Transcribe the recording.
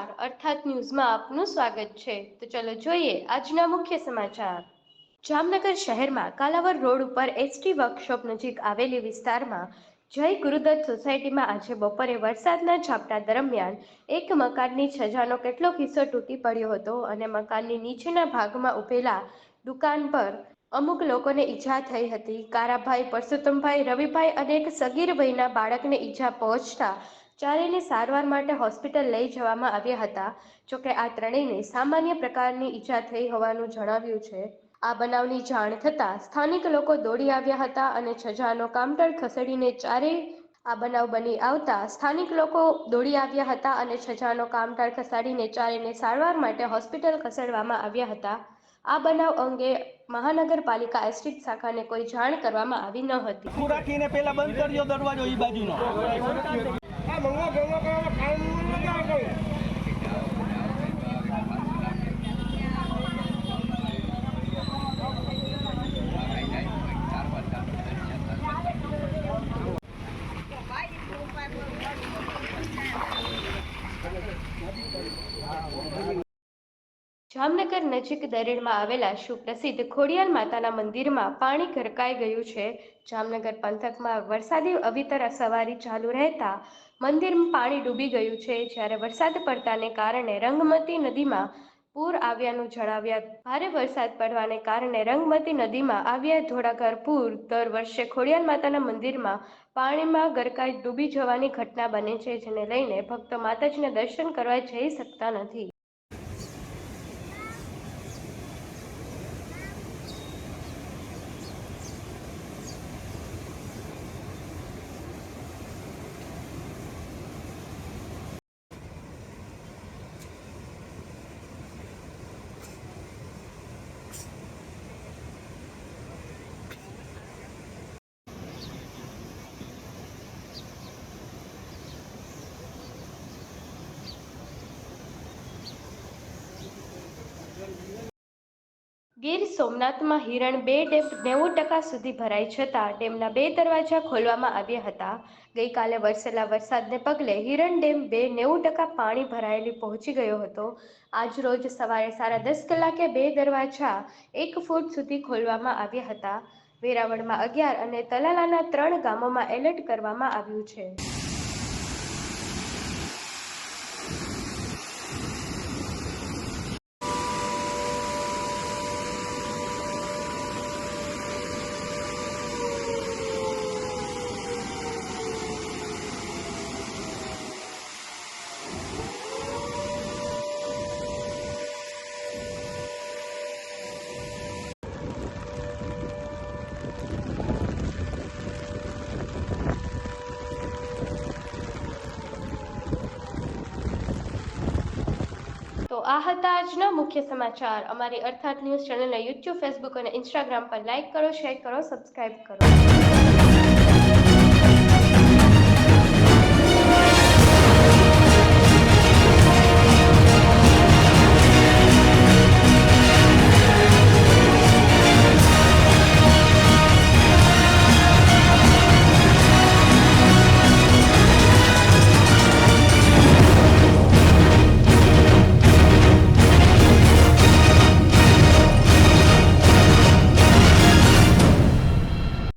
નમસ્કાર, અર્થાત ન્યૂઝમાં આપનું સ્વાગત છે। તો ચલો જોઈએ આજના મુખ્ય સમાચાર। જામનગર શહેરમાં કાલાવડ રોડ ઉપર એસટી વર્કશોપ નજીક આવેલી વિસ્તારમાં જય ગુરુદત્ત સોસાયટીમાં આજે બપોરે વરસાદના ઝાપટા દરમિયાન એક મકાનની છજાનો કેટલોક હિસ્સો તૂટી પડ્યો હતો અને મકાનની નીચેના ભાગમાં ઉભેલા દુકાન પર અમુક લોકોને ઈજા થઈ હતી। કારાભાઈ, પરસોત્તમભાઈ, રવિભાઈ અને એક સગીર વયના બાળકને ઈજા પહોંચતા ચારેયને સારવાર માટે હોસ્પિટલ લઈ જવામાં આવ્યા હતા। જોકે આ ત્રણેયને સામાન્ય પ્રકારની ઈજા થઈ હોવાનું જણાવ્યું છે। આ બનાવની જાણ થતાં સ્થાનિક લોકો દોડી આવ્યા હતા અને છજાનો કાઉન્ટર ખસેડીને ચારેય આ બનાવ બની આવતા સ્થાનિક લોકો દોડી આવ્યા હતા અને છજાનો કાઉન્ટર ખસેડીને ચારેયને સારવાર માટે હોસ્પિટલ ખસેડવામાં આવ્યા હતા। આ બનાવ અંગે મહાનગરપાલિકા એસટી શાખાને કોઈ જાણ કરવામાં આવી ન હતી। રાખીને પહેલા બંધ કરજો દરવાજો ઈ બાજુનો। જામનગર નજીક દરેડમાં આવેલા સુપ્રસિદ્ધ ખોડિયાર માતાના મંદિરમાં પાણી ગરકાઈ ગયું છે। જામનગર પંથકમાં વરસાદી અવિતર સવારી ચાલુ રહેતા મંદિરમાં પાણી ડૂબી ગયું છે। જ્યારે વરસાદ પડતાને કારણે રંગમતી નદીમાં પૂર આવ્યાનું જણાવ્યા। ભારે વરસાદ પડવાને કારણે રંગમતી નદીમાં આવ્યા ધોળાઘર પૂર દર વર્ષે ખોડિયાર માતાના મંદિરમાં પાણીમાં ગરકાઈ ડૂબી જવાની ઘટના બને છે, જેને લઈને ભક્તો માતાજીના દર્શન કરવા જઈ શકતા નથી। ગીર સોમનાથમાં હિરણ 2 ડેમ 90% સુધી ભરાઈ જતા ડેમના 2 દરવાજા ખોલવામાં આવ્યા હતા। ગઈકાલે વરસેલા વરસાદને પગલે હિરણ ડેમ 2 90% પાણી ભરાયેલી પહોંચી ગયો હતો। આજ રોજ સવારે 10:30 કલાકે 2 દરવાજા 1 ફૂટ સુધી ખોલવામાં આવ્યા હતા। વેરાવળમાં 11 અને તલાલાના 3 ગામોમાં એલર્ટ કરવામાં આવ્યું છે। તો આ હતા આજના મુખ્ય સમાચાર। અમારી અર્થાત ન્યૂઝ ચેનલને યુટ્યુબ, ફેસબુક અને ઇન્સ્ટાગ્રામ પર લાઇક કરો, શેર કરો, સબસ્ક્રાઇબ કરો।